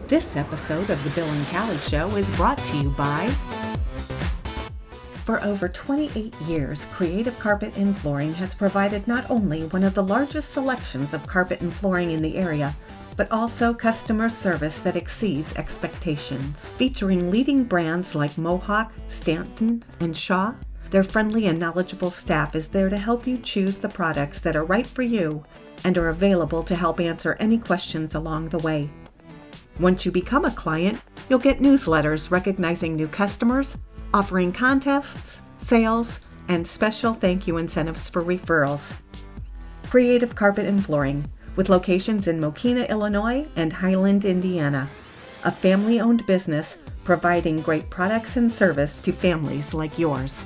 This episode of The Bill and Callie Show is brought to you by... For over 28 years, Creative Carpet and Flooring has provided not only one of the largest selections of carpet and flooring in the area, but also customer service that exceeds expectations. Featuring leading brands like Mohawk, Stanton, and Shaw, their friendly and knowledgeable staff is there to help you choose the products that are right for you and are available to help answer any questions along the way. Once you become a client, you'll get newsletters recognizing new customers, offering contests, sales, and special thank you incentives for referrals. Creative Carpet and Flooring, with locations in Mokina, Illinois and Highland, Indiana. A family-owned business providing great products and service to families like yours.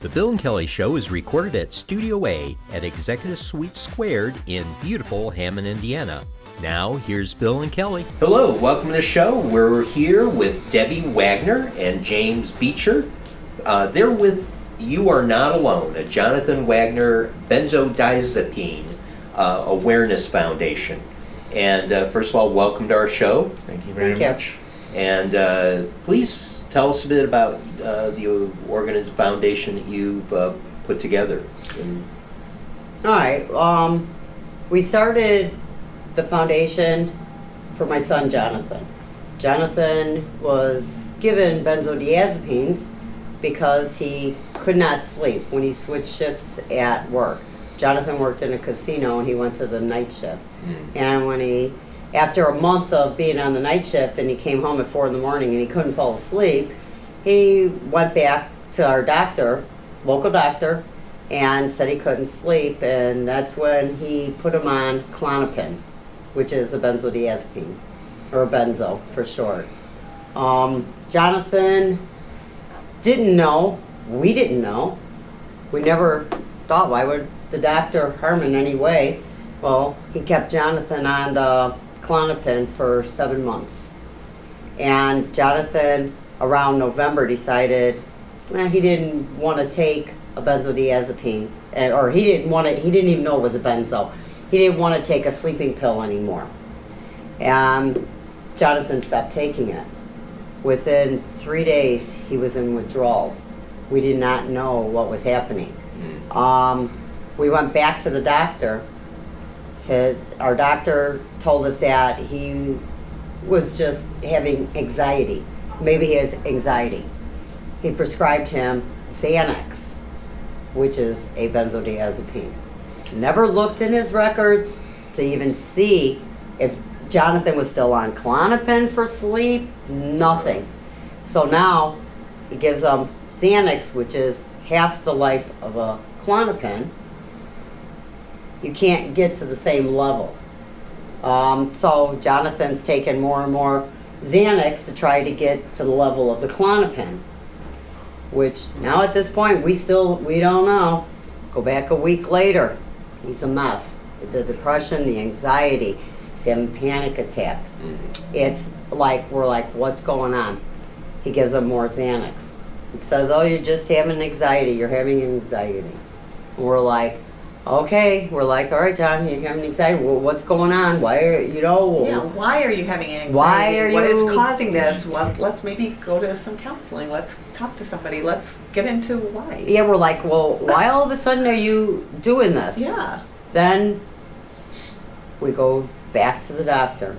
The Bill and Kelly Show is recorded at Studio A at Executive Suite Squared in beautiful Hammond, Indiana. Now, here's Bill and Kelly. Hello, welcome to the show. We're here with Debbie Wagner and James Beecher. They're with You Are Not Alone, a Jonathan Wagner Benzodiazepine Awareness Foundation. And first of all, welcome to our show. Thank you very much. And please tell us a bit about the foundation that you've put together. All right. We started the foundation for my son, Jonathan. Jonathan was given benzodiazepines because he could not sleep when he switched shifts at work. Jonathan worked in a casino and he went to the night shift. And after a month of being on the night shift and he came home at 4 in the morning and he couldn't fall asleep, he went back to our doctor, local doctor, and said he couldn't sleep, and that's when he put him on Klonopin, which is a benzodiazepine, or a benzo for short. Jonathan didn't know, we didn't know, we never thought, why would the doctor harm in any way? Well, he kept Jonathan on the Klonopin for 7 months. And Jonathan, around November, decided he didn't want to take a benzodiazepine, or he didn't even know it was a benzo. He didn't want to take a sleeping pill anymore. And Jonathan stopped taking it. Within 3 days, he was in withdrawals. We did not know what was happening. We went back to the doctor. Our doctor told us that he was just having anxiety. Maybe he has anxiety. He prescribed him Xanax, which is a benzodiazepine. Never looked in his records to even see if Jonathan was still on Klonopin for sleep, nothing. So now he gives him Xanax, which is half the life of a Klonopin. You can't get to the same level. So Jonathan's taken more and more Xanax to try to get to the level of the Klonopin, which now at this point we don't know. Go back a week later, he's a mess. The depression, the anxiety, he's having panic attacks. It's like, we're like, what's going on? He gives him more Xanax. He says, oh, you're just having anxiety, you're having anxiety. And we're like, okay, all right, John, you're having anxiety. Well, what's going on? Why are why are you having anxiety? What is causing this? Well, let's maybe go to some counseling. Let's talk to somebody. Let's get into why. Yeah, we're like, well, why all of a sudden are you doing this? Yeah. Then we go back to the doctor.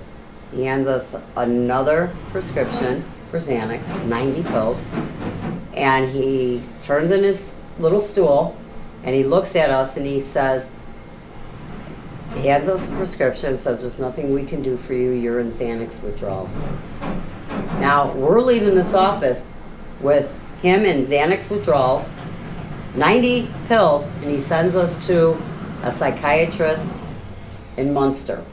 He hands us another prescription for Xanax, 90 pills, and he turns in his little stool. And he looks at us and he says, he hands us a prescription, says there's nothing we can do for you, you're in Xanax withdrawals. Now, we're leaving this office with him in Xanax withdrawals, 90 pills, and he sends us to a psychiatrist in Munster.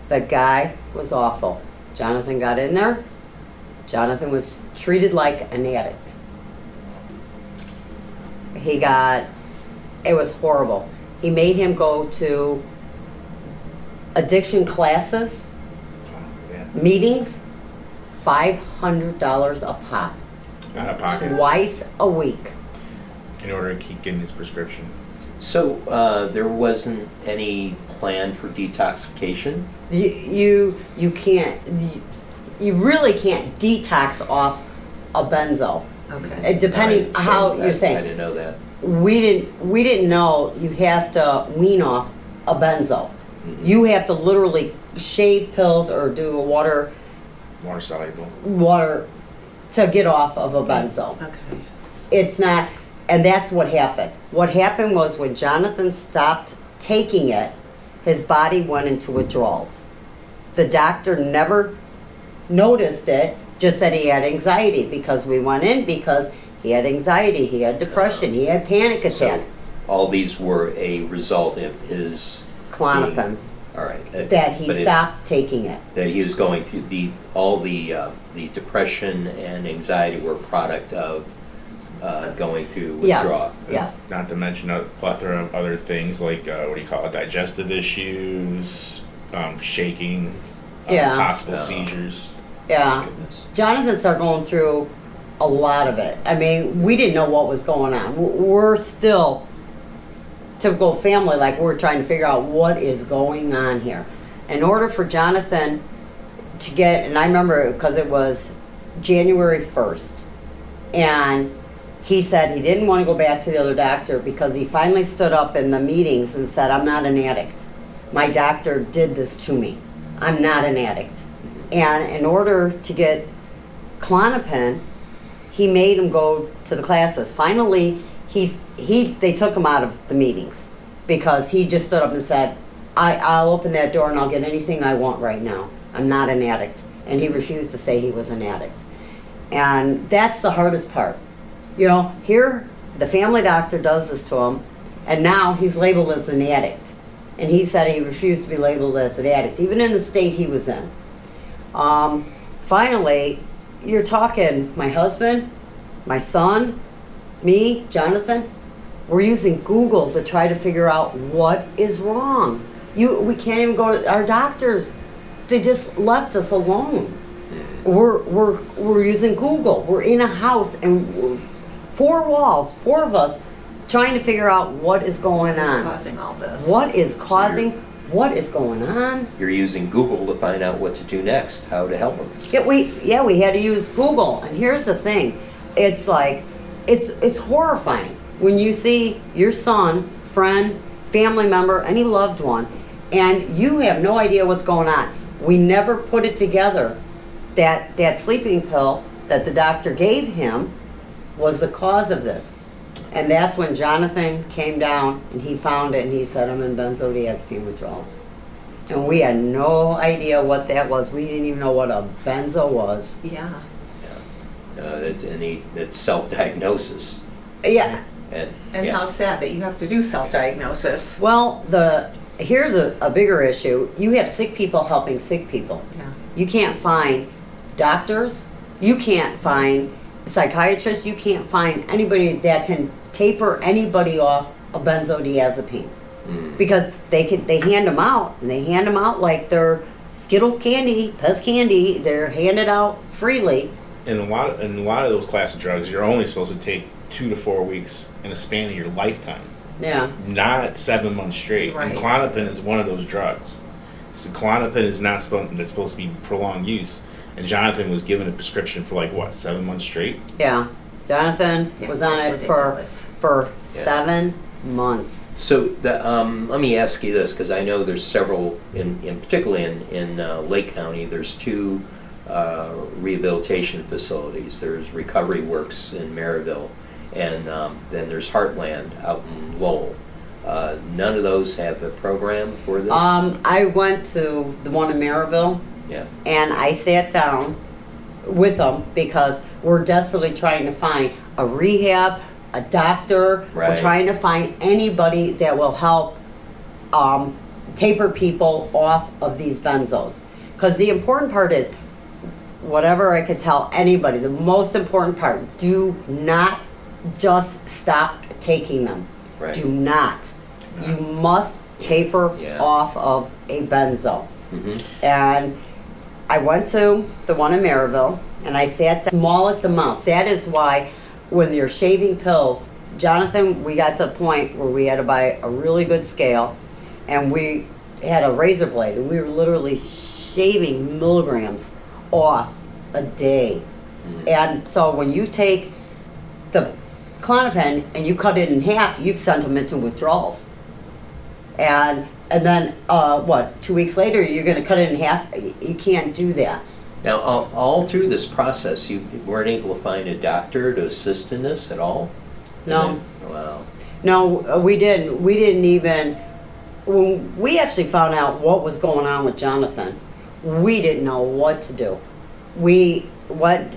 The guy was awful. Jonathan got in there. Jonathan was treated like an addict. It was horrible. He made him go to addiction classes, meetings, $500 a pop. Out of pocket. Twice a week. In order to keep getting his prescription. So there wasn't any plan for detoxification? You can't, you really can't detox off a benzo. Okay. Depending how you're saying. I didn't know that. We didn't know you have to wean off a benzo. Mm-hmm. You have to literally shave pills or do a water Soluble. to get off of a benzo. Okay. It's not, and that's what happened. What happened was when Jonathan stopped taking it, his body went into withdrawals. The doctor never noticed it, just said he had anxiety because we went in because he had anxiety, he had depression, he had panic attacks. So all these were a result of his Klonopin. All right. That he But stopped taking it. That he was going through all the depression and anxiety were a product of going through withdrawal. Yes. Not to mention a plethora of other things like digestive issues, shaking, Yeah. possible Yeah. seizures. Yeah. Goodness. Jonathan started going through a lot of it. I mean, we didn't know what was going on. We're still typical family, like we're trying to figure out what is going on here. In order for Jonathan to get, and I remember because it was January 1st, and he said he didn't want to go back to the other doctor because he finally stood up in the meetings and said, I'm not an addict. My doctor did this to me. I'm not an addict. And in order to get Klonopin, he made him go to the classes. Finally, they took him out of the meetings because he just stood up and said, I'll open that door and I'll get anything I want right now. I'm not an addict. And he refused to say he was an addict. And that's the hardest part. You know, here the family doctor does this to him, and now he's labeled as an addict. And he said he refused to be labeled as an addict, even in the state he was in. Finally, you're talking my husband, my son, me, Jonathan. We're using Google to try to figure out what is wrong. We can't even go to our doctors. They just left us alone. We're using Google. We're in a house and four walls, four of us, trying to figure out what is going on. What's causing all this? What is causing? What is going on? You're using Google to find out what to do next, how to help him. Yeah, we had to use Google. And here's the thing. It's like, it's horrifying when you see your son, friend, family member, any loved one, and you have no idea what's going on. We never put it together that sleeping pill that the doctor gave him was the cause of this. And that's when Jonathan came down and he found it and he said, I'm in benzodiazepine withdrawals. And we had no idea what that was. We didn't even know what a benzo was. Yeah. It's self-diagnosis. Yeah. And yeah. how sad that you have to do self-diagnosis. Well, here's a bigger issue. You have sick people helping sick people. Yeah. You can't find doctors. You can't find psychiatrists. You can't find anybody that can taper anybody off a benzodiazepine. Because they hand them out, and they hand them out like they're Skittles candy, Pez candy. They're handed out freely. In a lot of those class of drugs, you're only supposed to take 2 to 4 weeks in a span of your lifetime. Yeah. Not 7 months straight. Right. And Klonopin is one of those drugs. So Klonopin is not supposed to be prolonged use. And Jonathan was given a prescription for 7 months straight. Yeah. Jonathan was on that's it ridiculous. for 7 months. So let me ask you this, because I know there's several, particularly in Lake County, there's 2 rehabilitation facilities. There's Recovery Works in Maryville, and then there's Heartland out in Lowell. None of those have a program for this? I went to the one in Maryville, Yeah. and I sat down with them because we're desperately trying to find a rehab, a doctor. Right. We're trying to find anybody that will help taper people off of these benzos. Because the important part is, whatever I could tell anybody, the most important part, do not just stop taking them. Right. Do not. You must taper Yeah. off of a benzo. Mm-hmm. And I went to the one in Maryville, and I sat the smallest amounts. That is why when you're shaving pills, Jonathan, we got to a point where we had to buy a really good scale, and we had a razor blade, and we were literally shaving milligrams off a day. And so when you take the Klonopin and you cut it in half, you've sent them into withdrawals. And then, 2 weeks later, you're going to cut it in half? You can't do that. Now, all through this process, you weren't able to find a doctor to assist in this at all? No. Wow. No, we didn't. We didn't even. When we actually found out what was going on with Jonathan, we didn't know what to do. We went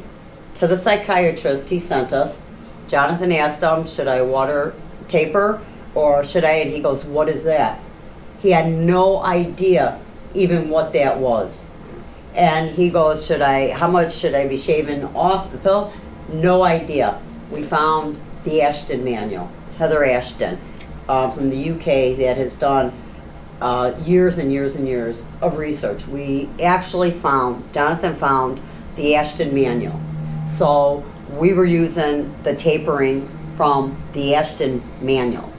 to the psychiatrist he sent us. Jonathan asked him, should I water taper or should I? And he goes, what is that? He had no idea even what that was. And he goes, how much should I be shaving off the pill? No idea. We found the Ashton manual, Heather Ashton, from the UK, that has done years and years and years of research. We actually Jonathan found the Ashton manual. So we were using the tapering from the Ashton manual,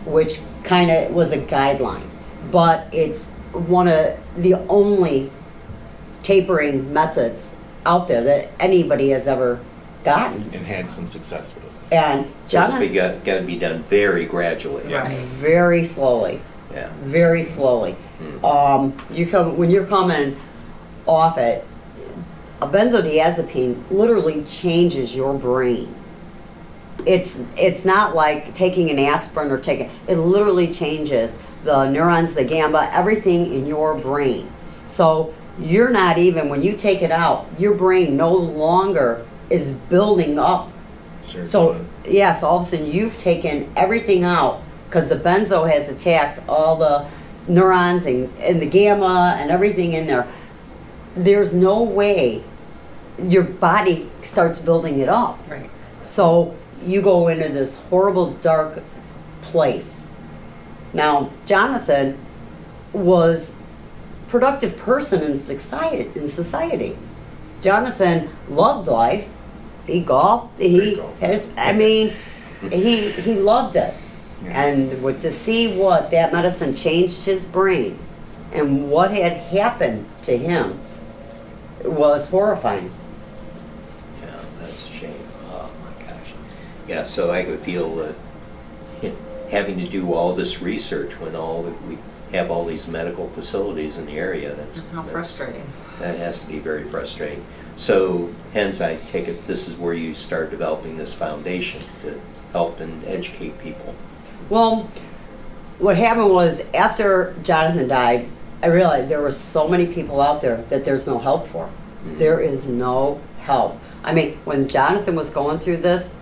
which kind of was a guideline. But it's one of the only tapering methods out there that anybody has ever gotten. And had some success with. So And it's Jonathan, got to be done very gradually. Yeah. very slowly. Yeah. Very slowly. When you're coming off it, a benzodiazepine literally changes your brain. It's not like taking an aspirin or it literally changes the neurons, the GABA, everything in your brain. So you're not even, when you take it out, your brain no longer is building up. So yes, all of a sudden you've taken everything out because the benzo has attacked all the neurons and the gamma and everything in there. There's no way your body starts building it up. Right. So you go into this horrible dark place. Now, Jonathan was a productive person in society. Jonathan loved life. He golfed. He loved it. Yeah. And to see what that medicine changed his brain and what had happened to him was horrifying. Yeah, that's a shame. Oh my gosh. Yeah, so I could feel having to do all this research when we have all these medical facilities in the area. How frustrating. That has to be very frustrating. So, hence, I take it this is where you start developing this foundation to help and educate people. Well, what happened was after Jonathan died, I realized there were so many people out there that there's no help for. Mm-hmm. There is no help. I mean, when Jonathan was going through this,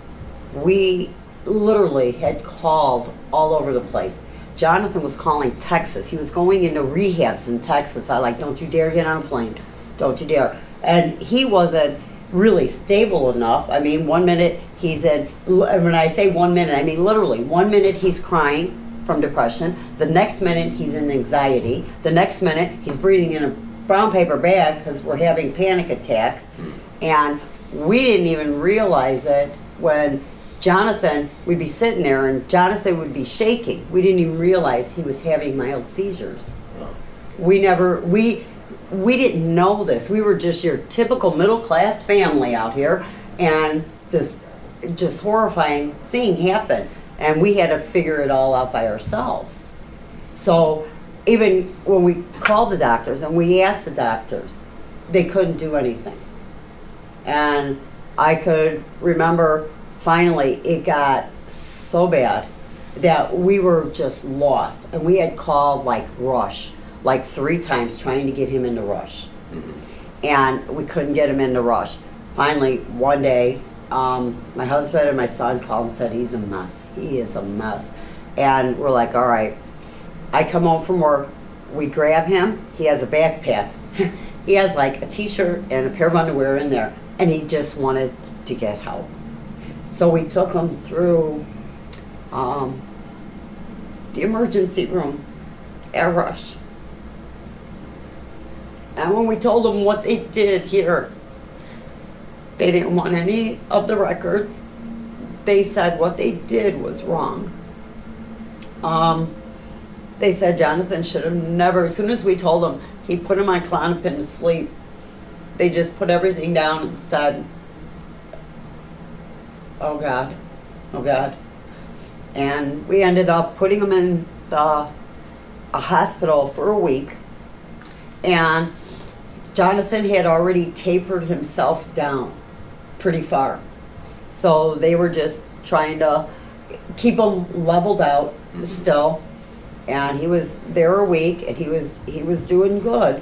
we literally had called all over the place. Jonathan was calling Texas. He was going into rehabs in Texas. Don't you dare get on a plane. Don't you dare. And he wasn't really stable enough. I mean, 1 minute he's in, when I say 1 minute, I mean literally, 1 minute he's crying from depression. The next minute he's in anxiety. The next minute he's breathing in a brown paper bag because we're having panic attacks. And we didn't even realize it when Jonathan, we'd be sitting there and Jonathan would be shaking. We didn't even realize he was having mild seizures. We didn't know this. We were just your typical middle-class family out here, and this just horrifying thing happened, and we had to figure it all out by ourselves. So even when we called the doctors and we asked the doctors, they couldn't do anything. And I could remember finally it got so bad that we were just lost, and we had called Rush 3 times trying to get him into Rush. And we couldn't get him into Rush. Finally, one day, my husband and my son called and said, he's a mess. He is a mess. And we're like, all right. I come home from work. We grab him. He has a backpack. He has a t-shirt and a pair of underwear in there. And he just wanted to get help. So we took him through the emergency room at Rush. And when we told them what they did here, they didn't want any of the records. they said what they did was wrong. They said Jonathan should have never, as soon as we told him, he put him on Klonopin to sleep. They just put everything down and said, oh God, oh God. And we ended up putting him in a hospital for a week. And Jonathan had already tapered himself down pretty far. So they were just trying to keep him leveled out still. And he was there a week, and he was doing good.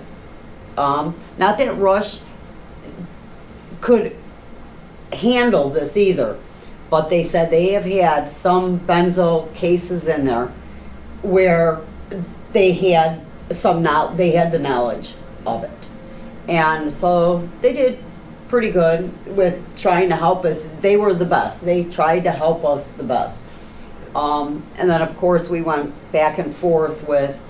Not that Rush could handle this either, but they said they have had some benzo cases in there where they had the knowledge of it, and so they did pretty good with trying to help us. They were the best. They tried to help us the best. And then of course we went back and forth with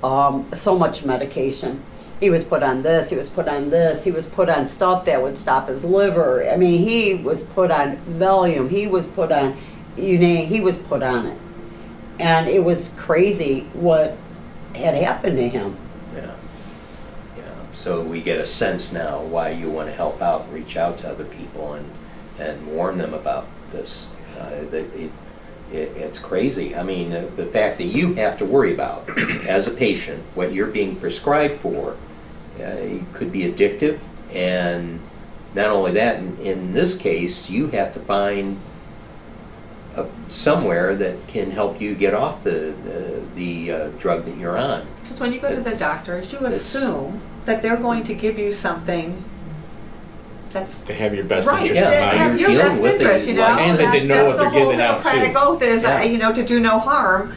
so much medication. He was put on this, he was put on this, he was put on stuff that would stop his liver. I mean, he was put on Valium, he was put on, you name, he was put on it. And it was crazy what had happened to him. Yeah. Yeah. So we get a sense now why you want to help out, reach out to other people and warn them about this. It's crazy. I mean, the fact that you have to worry about, as a patient, what you're being prescribed for, it could be addictive, and not only that, in this case, you have to find somewhere that can help you get off the drug that you're on. Because when you go to the doctors, you assume that they're going to give you something that's To have your best right. interest To in mind. have your dealing best with interest, the you know. life- And that they know what they're giving out, That's the whole Hippocratic too. oath is, Yeah. to do no harm.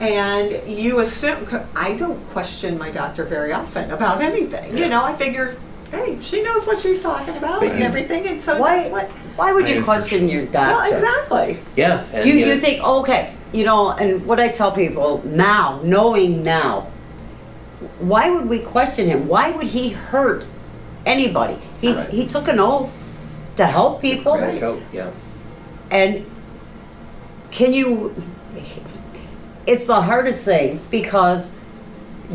And you assume, I don't question my doctor very often about anything. You know, I figure, hey, she knows what she's talking about But and you- everything, and so Why, that's what. why would I you am for question sure. your doctor? Well, exactly. Yeah. And You think, okay, you know, and what I tell people now, knowing now, why would we question him? Why would he hurt anybody? Right. He took an oath to help people. Right. Yeah. And can you, it's the hardest thing, because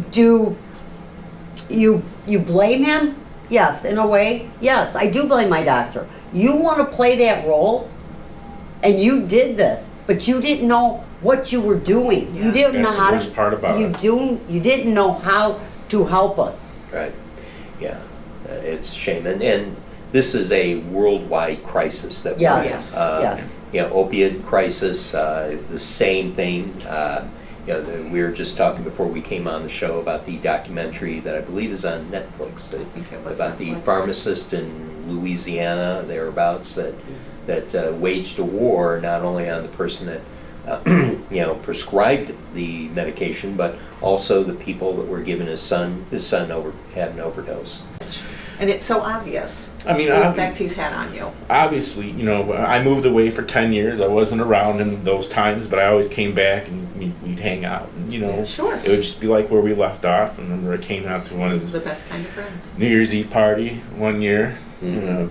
do you blame him? Yes, in a way. Yes, I do blame my doctor. You want to play that role, and you did this, but you didn't know what you were doing. You didn't That's know the how worst part about it. You didn't know how to help us. Right. Yeah. It's a shame. And this is a worldwide crisis that we're in. Yes, yes. You know, opiate crisis, the same thing. You know, we were just talking before we came on the show about the documentary that I believe is on Netflix think it was about the Netflix. pharmacist in Louisiana, thereabouts, that waged a war not only on the person that you know, prescribed the medication, but also the people that were giving his son had an overdose. And it's so obvious. I mean, the effect he's had on you. obviously, you know, I moved away for 10 years. I wasn't around in those times, but I always came back and we'd hang out. And, you know, Yeah, sure. it would just be like where we left off. And remember, I came out to one of Those his are the best kind of friends. New Year's Eve party one year. I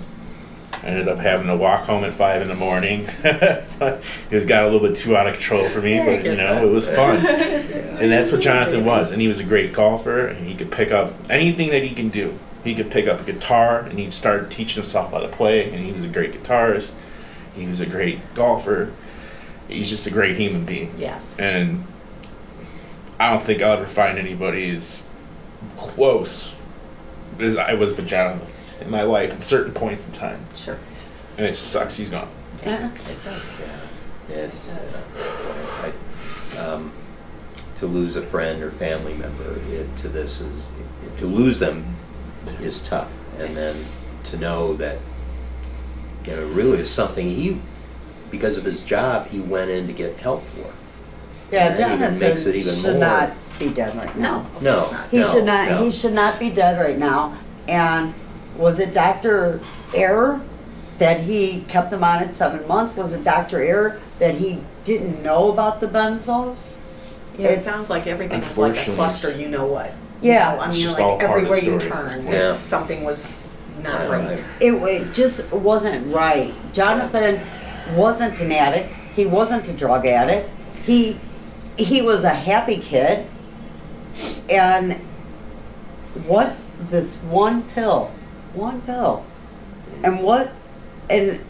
ended up having to walk home at 5 in the morning. It got a little bit too out of control for me, but you know, it was fun. And that's what Jonathan was. And he was a great golfer, and he could pick up anything that he can do. He could pick up a guitar, and he'd start teaching himself how to play, and he was a great guitarist. He was a great golfer. He's just a great human being. Yes. And I don't think I'll ever find anybody as close as I was with Jonathan in my life at certain points in time. Sure. And it just sucks he's gone. Yeah, it does. To lose a friend or family member to lose them is tough, and then to know that, you know, really is something because of his job he went in to get help for. Yeah, And that even Jonathan makes it even should more. not be dead right now. No, He no, should not. no. He should not be dead right now. And was it Dr. Error that he kept him on it 7 months? Was it Dr. Error that he didn't know about the benzos? Yeah, it sounds like everything is like a Unfortunately, cluster, you know what. Yeah. You know, I It's mean, just all like part of the everywhere you story at this turn, point. Yeah. something was not Yeah. right. It just wasn't right. Jonathan wasn't an addict. He wasn't a drug addict. He was a happy kid. And what this one pill, and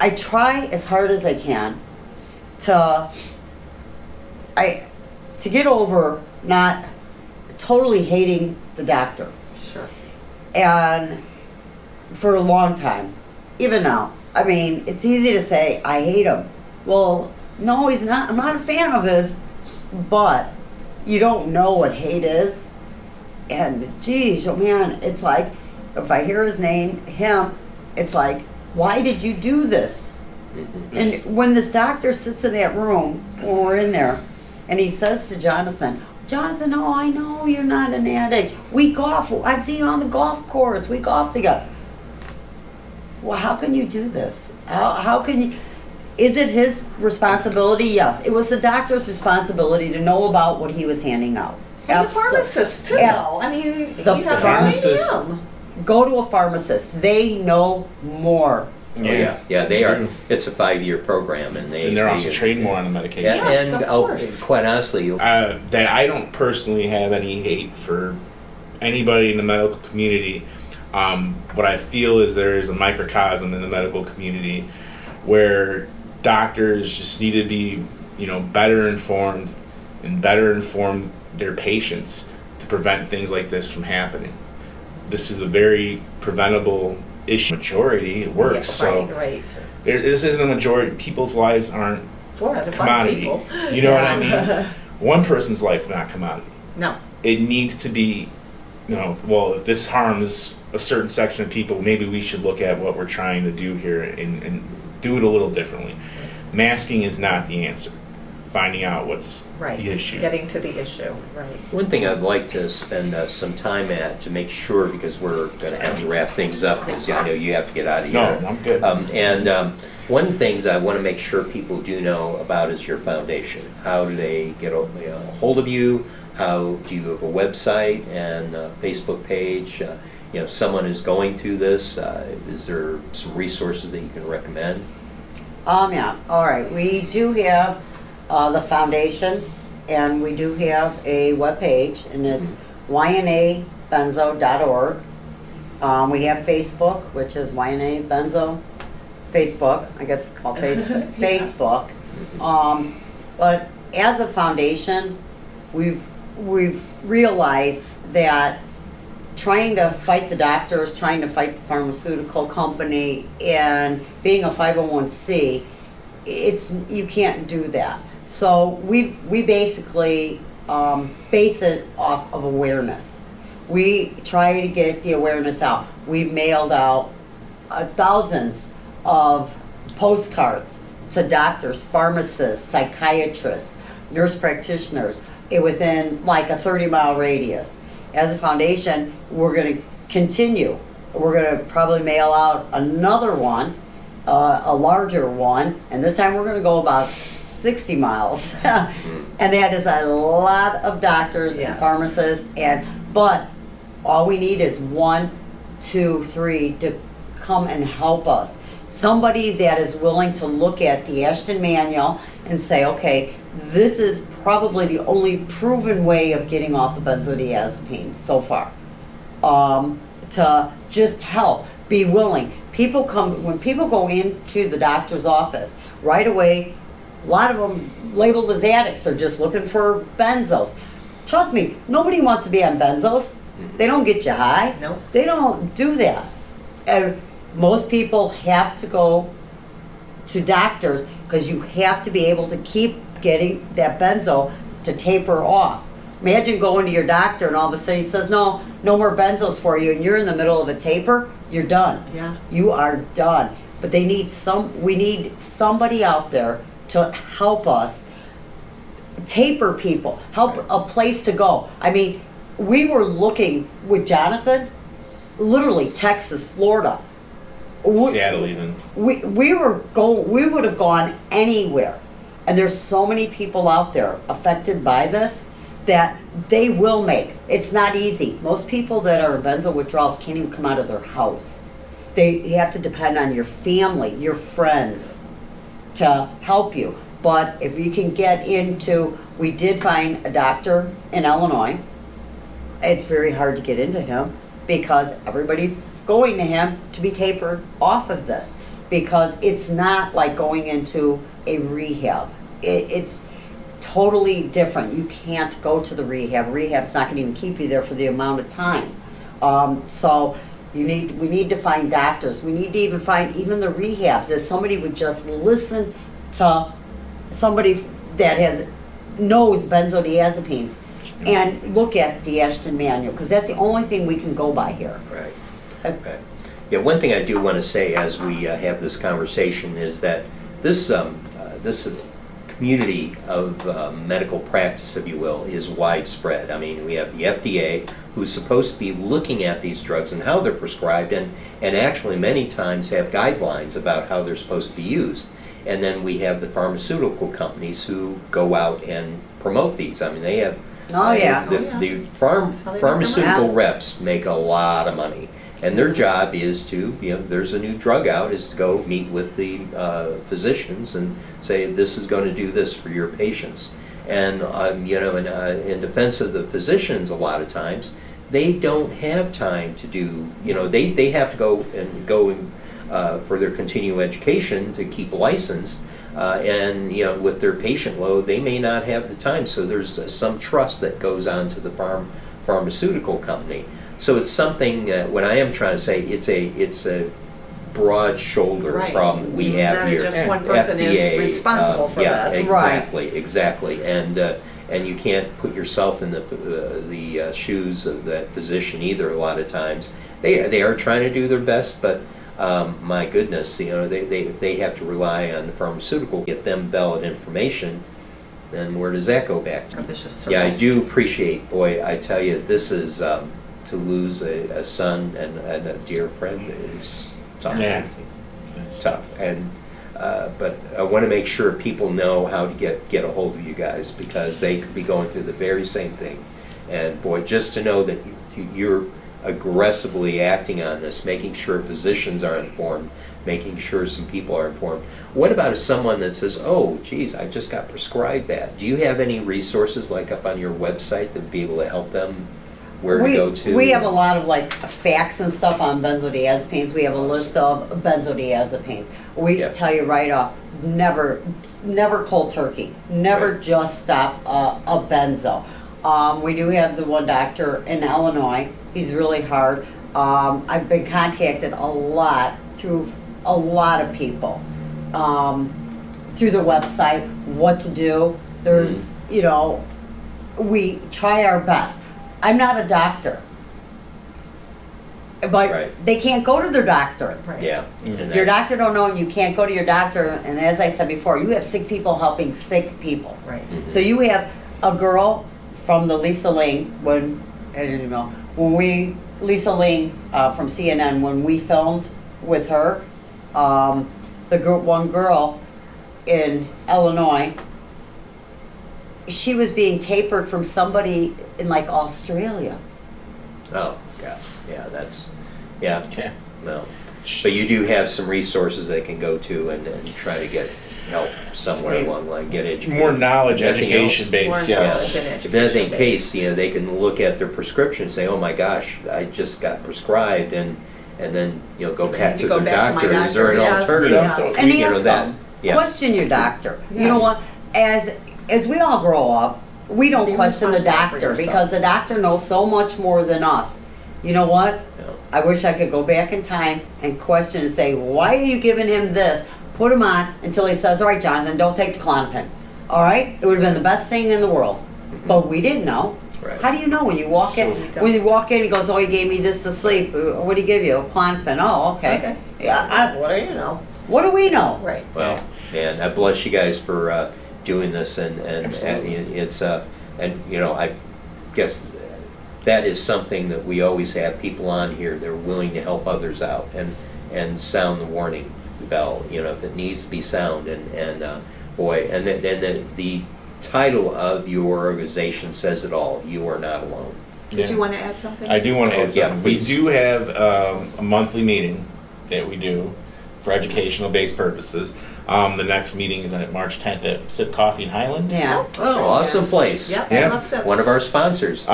I try as hard as I can to get over not totally hating the doctor. Sure. And for a long time, even now, I mean, it's easy to say, I hate him. Well, no, he's not. I'm not a fan of his, but you don't know what hate is. And geez, oh man, it's like, if I hear his name, him, it's like, why did you do this? And when this doctor sits in that room, when we're in there, and he says to Jonathan, oh, I know you're not an addict. We golf. I've seen you on the golf course. We golf together. Well, how can you do this? How can you? Is it his responsibility? Yes. It was the doctor's responsibility to know about what he was handing out. And the pharmacist too, though. I mean, the you have pharmacist. to blame him. Go to a pharmacist. They know more. Yeah, they are. It's a 5-year program, and they're also trained more on the medication. Yeah, Yes, and of course. quite honestly, That I don't personally have any hate for anybody in the medical community. What I feel is there is a microcosm in the medical community where doctors just need to be, better informed and better inform their patients to prevent things like this from happening. This is a very preventable issue. Majority, it works. Yeah, so right. this isn't a majority. People's lives aren't 4 out of 5 commodity. people. You know what I mean? One person's life is not commodity. No. It needs to be, well, if this harms a certain section of people, maybe we should look at what we're trying to do here and do it a little differently. Masking is not the answer. Finding out what's the issue. Getting to the issue, right. one thing I'd like to spend some time at to make sure, because we're going to have to wrap things up, because I know you have to get out of here. No, I'm good. One of the things I want to make sure people do know about is your foundation. How do they get a hold of you? How do you have a website and a Facebook page? Someone is going through this. Is there some resources that you can recommend? Yeah. All right. We do have the foundation, and we do have a webpage, and it's ynabenzo.org. We have Facebook, which is YNA Benzo Facebook. I guess it's called Facebook. Facebook. But as a foundation, we've realized that trying to fight the doctors, trying to fight the pharmaceutical company, and being a 501c, you can't do that. So we basically base it off of awareness. We try to get the awareness out. We've mailed out thousands of postcards to doctors, pharmacists, psychiatrists, nurse practitioners within like a 30-mile radius. As a foundation, we're going to continue. We're going to probably mail out another one, a larger one, and this time we're going to go about 60 miles. And that is a lot of doctors and pharmacists, but all we need is 1, 2, 3 to come and help us. Somebody that is willing to look at the Ashton Manual and say, okay, this is probably the only proven way of getting off of benzodiazepine so far. To just help, be willing. When people go into the doctor's office, right away, a lot of them labeled as addicts are just looking for benzos. Trust me, nobody wants to be on benzos. They don't get you high. No. They don't do that. And most people have to go to doctors because you have to be able to keep getting that benzo to taper off. Imagine going to your doctor and all of a sudden he says, no more benzos for you, and you're in the middle of a taper, you're done. Yeah. You are done. But we need somebody out there to help us taper people, help a place to go. I mean, we were looking with Jonathan, literally Texas, Florida. Seattle even. We would have gone anywhere. And there's so many people out there affected by this that they will make. It's not easy. Most people that are in benzo withdrawals can't even come out of their house. You have to depend on your family, your friends. to help you. But if you can get into, we did find a doctor in Illinois. It's very hard to get into him because everybody's going to him to be tapered off of this, because it's not like going into a rehab. It's totally different. You can't go to the rehab. Rehab's not going to even keep you there for the amount of time. So we need to find doctors. We need to even find even the rehabs. If somebody would just listen to somebody that knows benzodiazepines and look at the Ashton manual, because that's the only thing we can go by here. Right. Right. Yeah, one thing I do want to say as we have this conversation is that this community of medical practice, if you will, is widespread. I mean, we have the FDA, who's supposed to be looking at these drugs and how they're prescribed, and actually many times have guidelines about how they're supposed to be used. And then we have the pharmaceutical companies who go out and promote these. I mean, they have the pharmaceutical reps make a lot of money. And their job is to, there's a new drug out, is to go meet with the physicians and say, this is going to do this for your patients. And, in defense of the physicians, a lot of times, they don't have time to do, they have to go for their continuing education to keep licensed. And, with their patient load, they may not have the time. So there's some trust that goes on to the pharmaceutical company. So it's something, what I am trying to say, it's a broad shoulder problem we have here. It's not just one person is responsible for this. Exactly. And you can't put yourself in the shoes of that physician either. A lot of times, they are trying to do their best, but my goodness, they have to rely on the pharmaceutical to get them valid information. Then where does that go back to? A vicious circle. Yeah, I do appreciate. Boy, I tell you, this is. To lose a son and a dear friend is tough. Yeah. Tough. And but I want to make sure people know how to get a hold of you guys, because they could be going through the very same thing. And boy, just to know that you're aggressively acting on this, making sure physicians are informed, making sure some people are informed. What about if someone that says, oh, geez, I just got prescribed that? Do you have any resources like up on your website that would be able to help them? Where to go to? We have a lot of facts and stuff on benzodiazepines. We have a list of benzodiazepines. We tell you right off, never cold turkey. Never just stop a benzo. We do have the one doctor in Illinois. He's really hard. I've been contacted a lot through a lot of people through the website, what to do. There's, we try our best. I'm not a doctor, but they can't go to their doctor. Right. Yeah. Your doctor don't know, and you can't go to your doctor. And as I said before, you have sick people helping sick people. Right. Mm-hmm. So you have a girl from the Lisa Ling, Lisa Ling from CNN, when we filmed with her, one girl in Illinois, she was being tapered from somebody in Australia. Oh, God. Yeah, Okay. no. But you do have some resources they can go to and try to get help somewhere along the line, get educated. More knowledge, Nothing education else. based, More yes. knowledge and If education that's the case, based. they can look at their prescription and say, oh my gosh, I just got prescribed, and then, go back to go their back to my doctor. Is there an doctor. Yes, alternative? yes. And You know, ask that- them. yeah. Question your doctor. You Yes. know what? As we all grow up, we don't Be question the responsible for doctor, yourself. because the doctor knows so much more than us. You know what? Yeah. I wish I could go back in time and question and say, why are you giving him this? Put him on until he says, all right, Jonathan, don't take the Klonopin. All right? It would have been the best thing in the world. But we didn't know. Right. How do you know when you walk in? When you walk in, he goes, oh, he gave me this to sleep. What did he give you? A Klonopin. Oh, okay. Yeah. What do you know? What do we know? Right. Well, man, I bless you guys for doing this, and it's I guess that is something that we always have people on here. They're willing to help others out and sound the warning bell, if it needs to be sound. And boy, and then the title of your organization says it all. You are not alone. Did you want to add something? I do want to add yeah, something. We please. do have a monthly meeting that we do for educational based purposes. The next meeting is on March 10th at Sip Coffee in Highland. Yeah. Oh, awesome place. Yep, Yeah. I love Sip. One of our sponsors.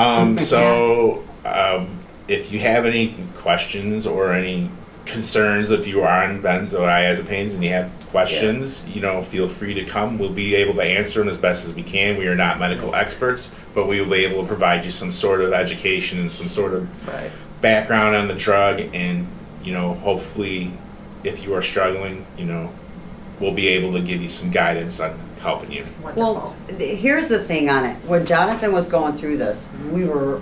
If you have any questions or any concerns, if you are on benzodiazepines and you have questions, feel free to come. We'll be able to answer them as best as we can. We are not medical experts, but we will be able to provide you some sort of education and some sort of background on the drug. And, hopefully, if you are struggling, we'll be able to give you some guidance on helping you. Well, here's the thing on it. When Jonathan was going through this, we were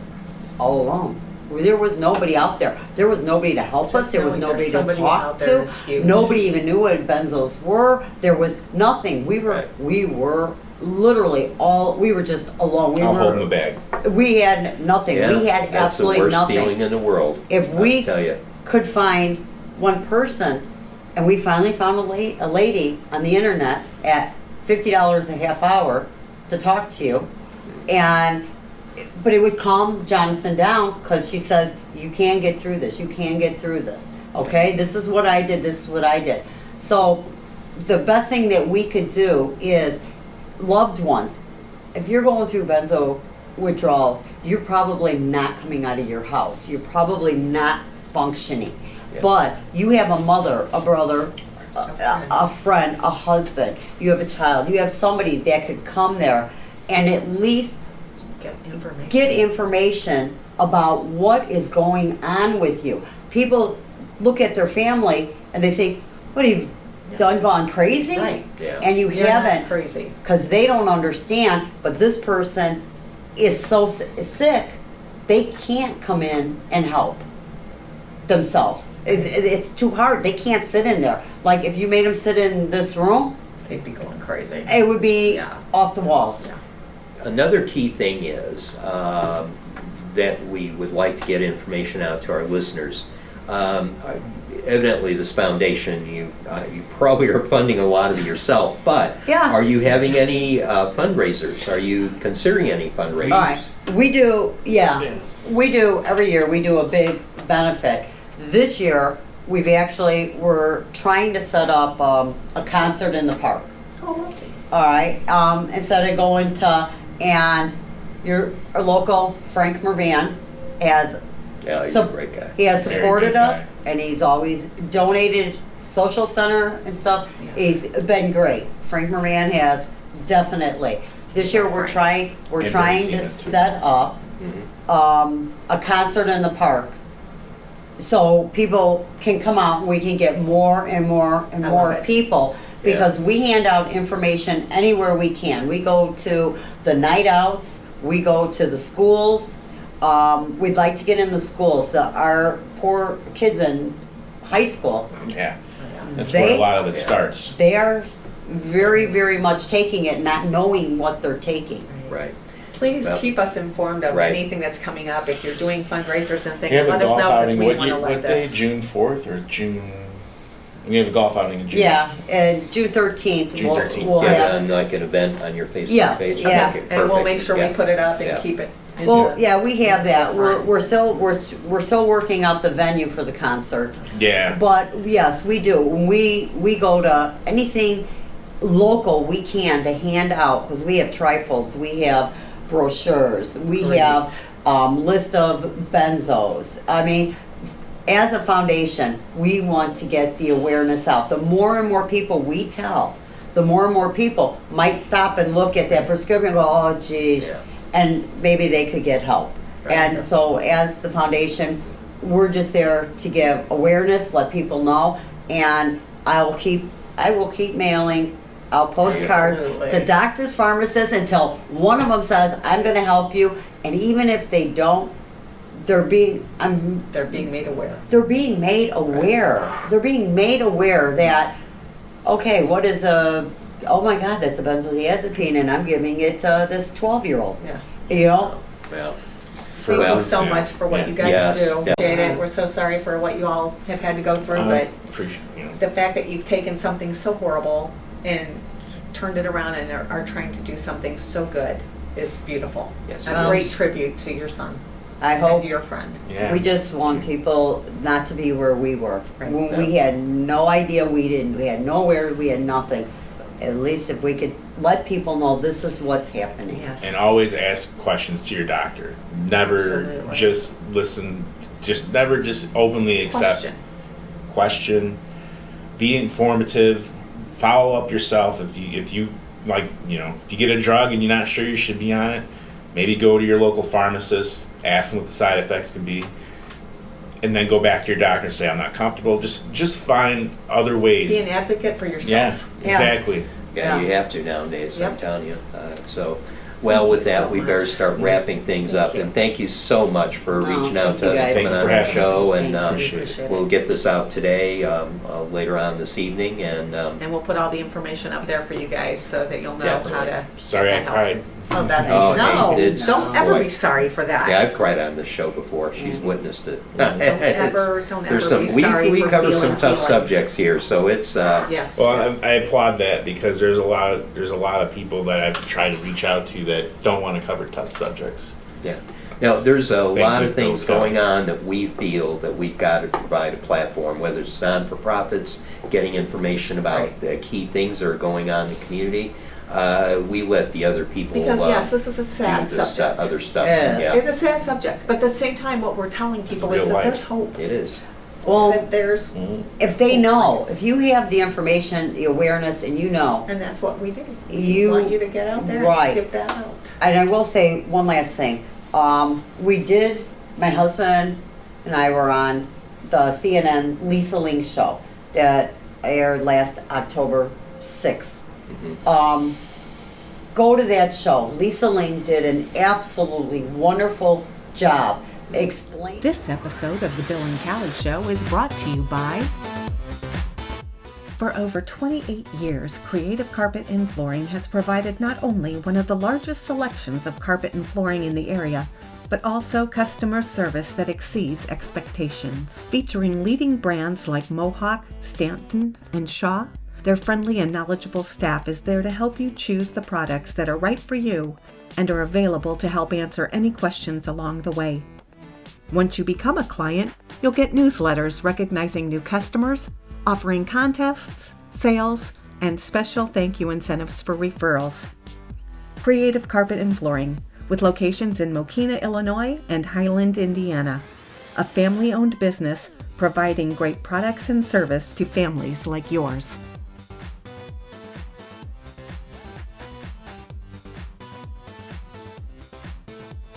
all alone. There was nobody out there. There was nobody to help us. There was knowing nobody there's to somebody talk out there to. is huge. Nobody even knew what benzos were. There was nothing. We were literally we were just alone. I'll hold the bag. We had nothing. Yeah, We had that's absolutely the worst nothing. feeling in the world. If I'll we tell you. could find one person, and we finally found a lady on the internet at $50 a half hour to talk to you, but it would calm Jonathan down because she says, you can get through this, you can get through this, okay? This is what I did, this is what I did. So the best thing that we could do is loved ones. If you're going through benzo withdrawals, you're probably not coming out of your house. You're probably not functioning. Yeah. But you have a mother, a brother, a friend, a husband, you have a child, you have somebody that could come there and at least get information about what is going on with you. People look at their family and they think, what have you done, gone crazy? Right. Yeah. And you You're not haven't, crazy. because they don't understand, but this person is so sick, they can't come in and help themselves. It's too hard. They can't sit in there. Like if you made them sit in this room, They'd be going crazy. it would be Yeah. off the walls. Yeah. Another key thing is that we would like to get information out to our listeners. Evidently, this foundation, you probably are funding a lot of it yourself, but Yes. are you having any fundraisers? Are you considering any fundraisers? All right. We do, we do every year. We do a big benefit. This year, we're trying to set up a concert in the park. Oh, lovely. All right. Instead of going to, and your local Frank Mervan has Yeah, he's a great guy. He has Very supported good us, guy. and he's always donated social center and stuff. Yes. He's been great. Frank Moran has definitely. This year we're trying And to Bernie Seaman, too. set up a concert in the park, so people can come out and we can get more and more and I more love it. people. Because we hand out information anywhere we can. We go to the night outs, we go to the schools. We'd like to get in the schools. Our poor kids in high school, Yeah. That's where a lot of it starts. they are very, very much taking it, not knowing what they're taking. Right. Please Well, keep us informed of right. anything that's coming up. If you're doing fundraisers and things, We have a let us golf know because outing. we What, want to what let day? this. June 4th or June? We have a golf outing in June. Yeah, and June 13th, June 13th. we'll Get have. on like an event on your Facebook Yes, page. yeah. Okay, And we'll perfect. make sure Yeah. we put it up and Yeah. keep it. Well, into- yeah, we have that. Front. We're still working out the venue for the concert. Yeah. But yes, we do. When we go to anything local we can to hand out, because we have trifolds, we have brochures, we Great. have list of benzos. I mean, as a foundation, we want to get the awareness out. The more and more people we tell, the more and more people might stop and look at that prescription and go, oh geez, Yeah. and maybe they could get help. Right. And so as the foundation, we're just there to give awareness, let people know, and I will keep mailing out postcards Absolutely. to doctors, pharmacists, until one of them says, I'm gonna help you, and even if they don't, they're being made aware. they're being made aware. They're being made aware that, okay, what is oh my God, that's a benzodiazepine, and I'm giving it to this 12-year-old. Yeah. You know? Well, Thank well, you so yeah. much for what you guys Yes, do. definitely. Appreciate it. We're so sorry for what you all have had to go through, but Appreciate, the fact that you've taken something so horrible and turned it around and are trying to do something so good is beautiful. Yes. A great tribute to your son. I hope. And your friend. Yeah. We just want people not to be where we were. Right. When we had no idea, we had nowhere, we had nothing. At least if we could let people know this is what's happening. Yes. And always ask questions to your doctor. Never Absolutely. just listen. Never just openly accept. Question. Be informative. Follow up yourself. If you like, if you get a drug and you're not sure you should be on it, maybe go to your local pharmacist. Ask them what the side effects could be, and then go back to your doctor and say, "I'm not comfortable." Just find other ways. Be an advocate for Yeah, yourself. exactly. Yeah, you have to nowadays, I'm Yep. telling you. Well, Thank with you that, so we better much. start wrapping things Thank up. you. And thank you so much for No, reaching out thank to you us, guys. coming Thank you on for our having show. us. And Thank you. Appreciate it. we'll get this out today, later on this evening. And And we'll put all the information up there for you guys so that you'll know Definitely. how to. Sorry, I get help. cried. Oh, that's Oh, no. hey, it's- Don't ever boy. be sorry for that. yeah, I've cried on this show before. She's witnessed it. Don't ever There's some, be sorry we for cover feeling some tough feelings. subjects here, so it's Yes. Well, I applaud that because there's a lot of people that I've tried to reach out to that don't want to cover tough subjects. yeah. Now, there's a Thank lot you, of things Bill going on that we feel that we've got to provide a platform, whether it's non-for-profits, getting information about Right. the key things that are going on in the community. We let the other people Because yes, this is a do sad the subject. other stuff. Yes. Yeah, It's a sad subject, but at the same time, what we're telling people is real that life. there's hope. it is. Well, That there's, if they know, if you have the information, the awareness, and you know, and that's what we do. We You- want you to get out there right. and give that out. and I will say one last thing. My husband and I were on the CNN Lisa Ling show that aired last October 6th. Go to that show. Lisa Ling did an absolutely wonderful job. Explain. This episode of The Bill and Callie Show is brought to you by. For over 28 years, Creative Carpet and Flooring has provided not only one of the largest selections of carpet and flooring in the area, but also customer service that exceeds expectations. Featuring leading brands like Mohawk, Stanton, and Shaw, their friendly and knowledgeable staff is there to help you choose the products that are right for you and are available to help answer any questions along the way. Once you become a client, you'll get newsletters recognizing new customers, offering contests, sales, and special thank you incentives for referrals. Creative Carpet and Flooring, with locations in Mokina, Illinois and Highland, Indiana. A family-owned business providing great products and service to families like yours.